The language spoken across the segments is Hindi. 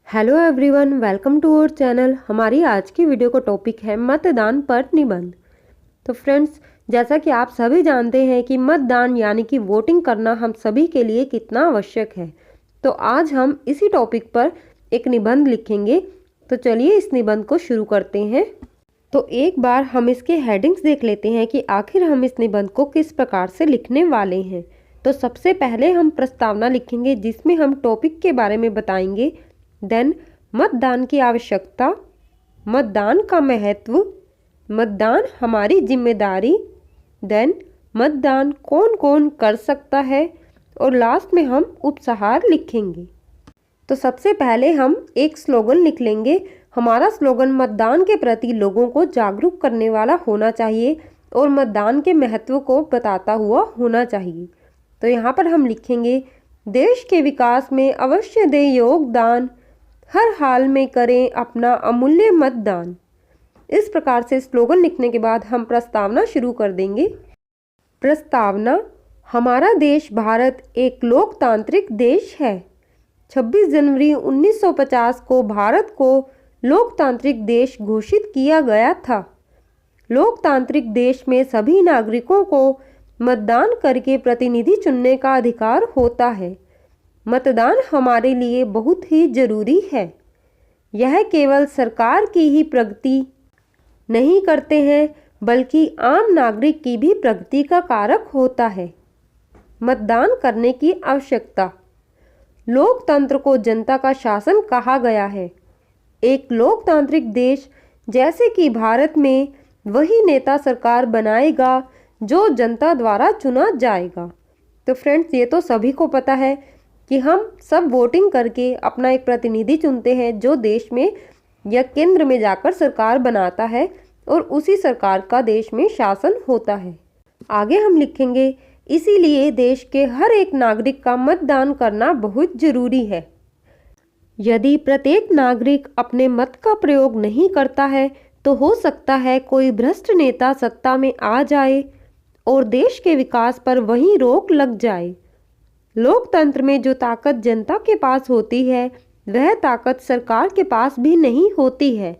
Hello everyone, welcome to our channel. हमारी आज की वीडियो का टॉपिक है मतदान पर निबंध। तो फ्रेंड्स, जैसा कि आप सभी जानते हैं कि मतदान यानी कि वोटिंग करना हम सभी के लिए कितना आवश्यक है। तो आज हम इसी टॉपिक पर एक निबंध लिखेंगे। तो चलिए इस निबंध को शुरू करते हैं। तो एक बार हम इसके हेडिंग्स देख लेते हैं कि आखिर हम इस निबंध को किस प्रकार से लिखने वाले हैं। तो सबसे पहले हम प्रस्तावना लिखेंगे जिसमें हम टॉपिक के बारे में बताएंगे। देन मतदान की आवश्यकता, मतदान का महत्व, मतदान हमारी जिम्मेदारी, देन मतदान कौन कौन कर सकता है और लास्ट में हम उपसंहार लिखेंगे। तो सबसे पहले हम एक स्लोगन लिख लेंगे। हमारा स्लोगन मतदान के प्रति लोगों को जागरूक करने वाला होना चाहिए और मतदान के महत्व को बताता हुआ होना चाहिए। तो यहाँ पर हम लिखेंगे, देश के विकास में अवश्य दें योगदान, हर हाल में करें अपना अमूल्य मतदान। इस प्रकार से स्लोगन लिखने के बाद हम प्रस्तावना शुरू कर देंगे। प्रस्तावना, हमारा देश भारत एक लोकतांत्रिक देश है। 26 जनवरी 1950 को भारत को लोकतांत्रिक देश घोषित किया गया था। लोकतांत्रिक देश में सभी नागरिकों को मतदान करके प्रतिनिधि चुनने का अधिकार होता है। मतदान हमारे लिए बहुत ही जरूरी है। यह केवल सरकार की ही प्रगति नहीं करते हैं बल्कि आम नागरिक की भी प्रगति का कारक होता है। मतदान करने की आवश्यकता, लोकतंत्र को जनता का शासन कहा गया है। एक लोकतांत्रिक देश जैसे कि भारत में वही नेता सरकार बनाएगा जो जनता द्वारा चुना जाएगा। तो फ्रेंड्स, ये तो सभी को पता है कि हम सब वोटिंग करके अपना एक प्रतिनिधि चुनते हैं जो देश में या केंद्र में जाकर सरकार बनाता है और उसी सरकार का देश में शासन होता है। आगे हम लिखेंगे, इसीलिए देश के हर एक नागरिक का मतदान करना बहुत जरूरी है। यदि प्रत्येक नागरिक अपने मत का प्रयोग नहीं करता है तो हो सकता है कोई भ्रष्ट नेता सत्ता में आ जाए और देश के विकास पर वहीं रोक लग जाए। लोकतंत्र में जो ताकत जनता के पास होती है वह ताकत सरकार के पास भी नहीं होती है।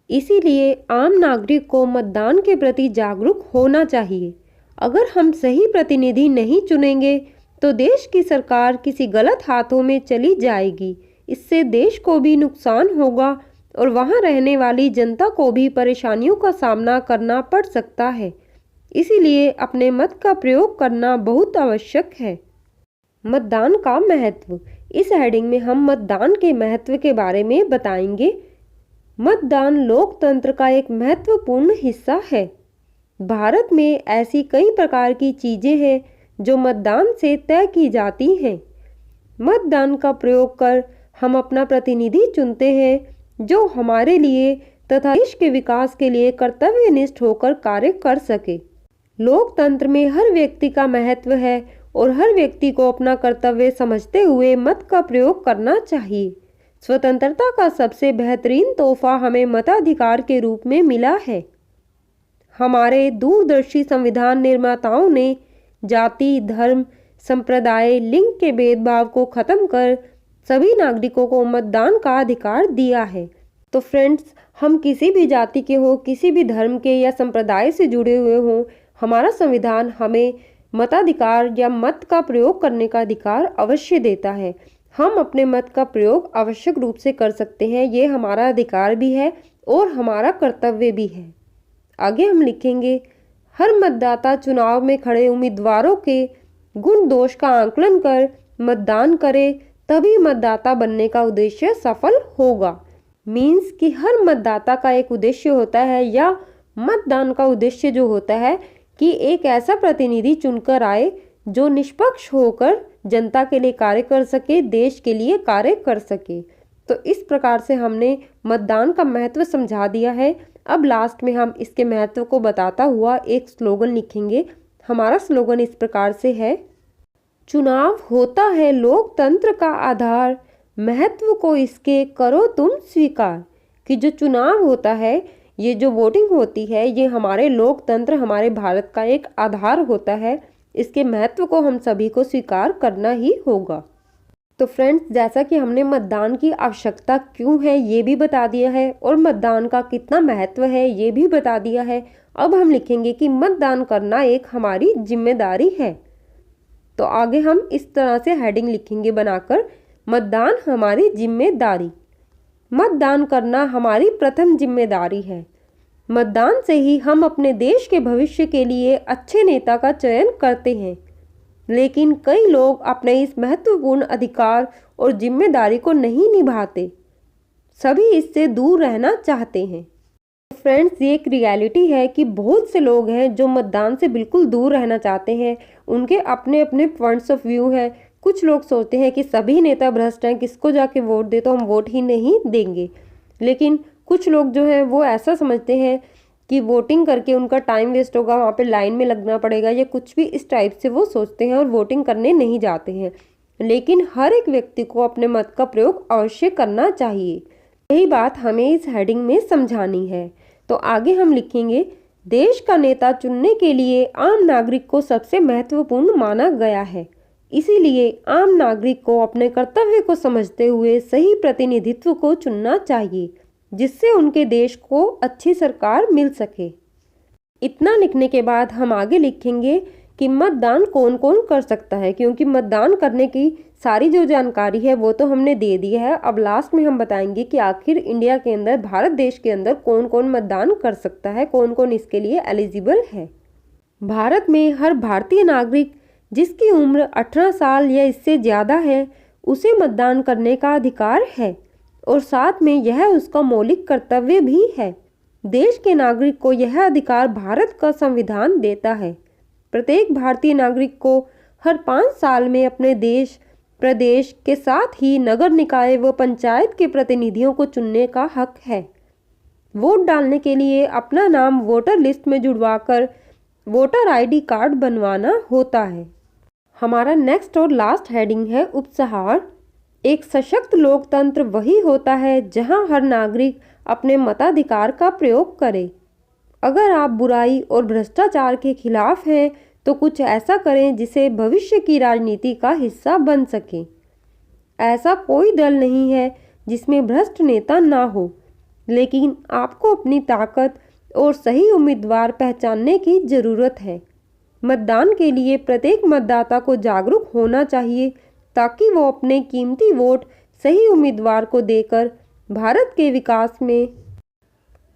इसीलिए आम नागरिक को मतदान के प्रति जागरूक होना चाहिए। अगर हम सही प्रतिनिधि नहीं चुनेंगे तो देश की सरकार किसी गलत हाथों में चली जाएगी। इससे देश को भी नुकसान होगा और वहां रहने वाली जनता को भी परेशानियों का सामना करना पड़ सकता है। इसीलिए अपने मत का प्रयोग करना बहुत आवश्यक है। मतदान का महत्व, इस हेडिंग में हम मतदान के महत्व के बारे में बताएंगे। मतदान लोकतंत्र का एक महत्वपूर्ण हिस्सा है। भारत में ऐसी कई प्रकार की चीजें हैं जो मतदान से तय की जाती हैं। मतदान का प्रयोग कर हम अपना प्रतिनिधि चुनते हैं जो हमारे लिए तथा देश के विकास के लिए कर्तव्यनिष्ठ होकर कार्य कर सके। लोकतंत्र में हर व्यक्ति का महत्व है और हर व्यक्ति को अपना कर्तव्य समझते हुए मत का प्रयोग करना चाहिए। स्वतंत्रता का सबसे बेहतरीन तोहफा हमें मताधिकार के रूप में मिला है। हमारे दूरदर्शी संविधान निर्माताओं ने जाति, धर्म, संप्रदाय, लिंग के भेदभाव को खत्म कर सभी नागरिकों को मतदान का अधिकार दिया है। तो फ्रेंड्स, हम किसी भी जाति के हो, किसी भी धर्म के या संप्रदाय से जुड़े हुए हों, हमारा संविधान हमें मताधिकार या मत का प्रयोग करने का अधिकार अवश्य देता है। हम अपने मत का प्रयोग आवश्यक रूप से कर सकते हैं। ये हमारा अधिकार भी है और हमारा कर्तव्य भी है। आगे हम लिखेंगे, हर मतदाता चुनाव में खड़े उम्मीदवारों के गुण दोष का आकलन कर मतदान करे, तभी मतदाता बनने का उद्देश्य सफल होगा। मीन्स कि हर मतदाता का एक उद्देश्य होता है या मतदान का उद्देश्य जो होता है कि एक ऐसा प्रतिनिधि चुनकर आए जो निष्पक्ष होकर जनता के लिए कार्य कर सके, देश के लिए कार्य कर सके। तो इस प्रकार से हमने मतदान का महत्व समझा दिया है। अब लास्ट में हम इसके महत्व को बताता हुआ एक स्लोगन लिखेंगे। हमारा स्लोगन इस प्रकार से है, चुनाव होता है लोकतंत्र का आधार, महत्व को इसके करो तुम स्वीकार। कि जो चुनाव होता है, ये जो वोटिंग होती है, ये हमारे लोकतंत्र, हमारे भारत का एक आधार होता है। इसके महत्व को हम सभी को स्वीकार करना ही होगा। तो फ्रेंड्स, जैसा कि हमने मतदान की आवश्यकता क्यों है ये भी बता दिया है और मतदान का कितना महत्व है ये भी बता दिया है। अब हम लिखेंगे कि मतदान करना एक हमारी जिम्मेदारी है। तो आगे हम इस तरह से हेडिंग लिखेंगे बनाकर, मतदान हमारी जिम्मेदारी। मतदान करना हमारी प्रथम जिम्मेदारी है। मतदान से ही हम अपने देश के भविष्य के लिए अच्छे नेता का चयन करते हैं, लेकिन कई लोग अपने इस महत्वपूर्ण अधिकार और जिम्मेदारी को नहीं निभाते। सभी इससे दूर रहना चाहते हैं। फ्रेंड्स, ये एक रियलिटी है कि बहुत से लोग हैं जो मतदान से बिल्कुल दूर रहना चाहते हैं। उनके अपने अपने पॉइंट्स ऑफ व्यू हैं। कुछ लोग सोचते हैं कि सभी नेता भ्रष्ट हैं, किसको जाके वोट दे, तो हम वोट ही नहीं देंगे। लेकिन कुछ लोग जो हैं वो ऐसा समझते हैं कि वोटिंग करके उनका टाइम वेस्ट होगा, वहाँ पे लाइन में लगना पड़ेगा या कुछ भी इस टाइप से वो सोचते हैं और वोटिंग करने नहीं जाते हैं। लेकिन हर एक व्यक्ति को अपने मत का प्रयोग अवश्य करना चाहिए। यही बात हमें इस हेडिंग में समझानी है। तो आगे हम लिखेंगे, देश का नेता चुनने के लिए आम नागरिक को सबसे महत्वपूर्ण माना गया है। इसीलिए आम नागरिक को अपने कर्तव्य को समझते हुए सही प्रतिनिधित्व को चुनना चाहिए, जिससे उनके देश को अच्छी सरकार मिल सके। इतना लिखने के बाद हम आगे लिखेंगे कि मतदान कौन कौन कर सकता है, क्योंकि मतदान करने की सारी जो जानकारी है वो तो हमने दे दी है। अब लास्ट में हम बताएंगे कि आखिर इंडिया के अंदर, भारत देश के अंदर कौन कौन मतदान कर सकता है, कौन कौन इसके लिए एलिजिबल है। भारत में हर भारतीय नागरिक जिसकी उम्र 18 साल या इससे ज़्यादा है उसे मतदान करने का अधिकार है और साथ में यह उसका मौलिक कर्तव्य भी है। देश के नागरिक को यह अधिकार भारत का संविधान देता है। प्रत्येक भारतीय नागरिक को हर 5 साल में अपने देश, प्रदेश के साथ ही नगर निकाय व पंचायत के प्रतिनिधियों को चुनने का हक है। वोट डालने के लिए अपना नाम वोटर लिस्ट में जुड़वाकर वोटर आईडी कार्ड बनवाना होता है। हमारा नेक्स्ट और लास्ट हेडिंग है उपसंहार। एक सशक्त लोकतंत्र वही होता है जहां हर नागरिक अपने मताधिकार का प्रयोग करे। अगर आप बुराई और भ्रष्टाचार के खिलाफ हैं तो कुछ ऐसा करें जिसे भविष्य की राजनीति का हिस्सा बन सके। ऐसा कोई दल नहीं है जिसमें भ्रष्ट नेता ना हो, लेकिन आपको अपनी ताकत और सही उम्मीदवार पहचानने की ज़रूरत है। मतदान के लिए प्रत्येक मतदाता को जागरूक होना चाहिए ताकि वो अपने कीमती वोट सही उम्मीदवार को देकर भारत के विकास में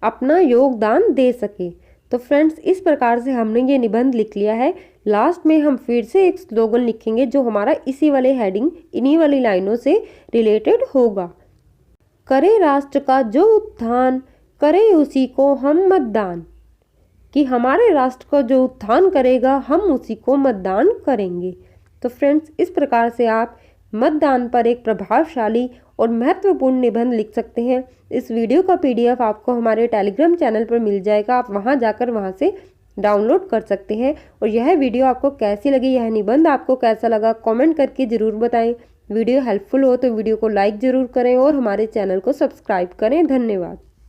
अपना योगदान दे सके। तो फ्रेंड्स, इस प्रकार से हमने ये निबंध लिख लिया है। लास्ट में हम फिर से एक स्लोगन लिखेंगे जो हमारा इसी वाले हेडिंग, इन्हीं वाली लाइनों से रिलेटेड होगा। करे राष्ट्र का जो उत्थान, करे उसी को हम मतदान। कि हमारे राष्ट्र का जो उत्थान करेगा हम उसी को मतदान करेंगे। तो फ्रेंड्स, इस प्रकार से आप मतदान पर एक प्रभावशाली और महत्वपूर्ण निबंध लिख सकते हैं। इस वीडियो का PDF आपको हमारे टेलीग्राम चैनल पर मिल जाएगा। आप वहां जाकर वहां से डाउनलोड कर सकते हैं। और यह वीडियो आपको कैसी लगी, यह निबंध आपको कैसा लगा, कमेंट करके ज़रूर बताएं। वीडियो हेल्पफुल हो तो वीडियो को लाइक ज़रूर करें और हमारे चैनल को सब्सक्राइब करें। धन्यवाद।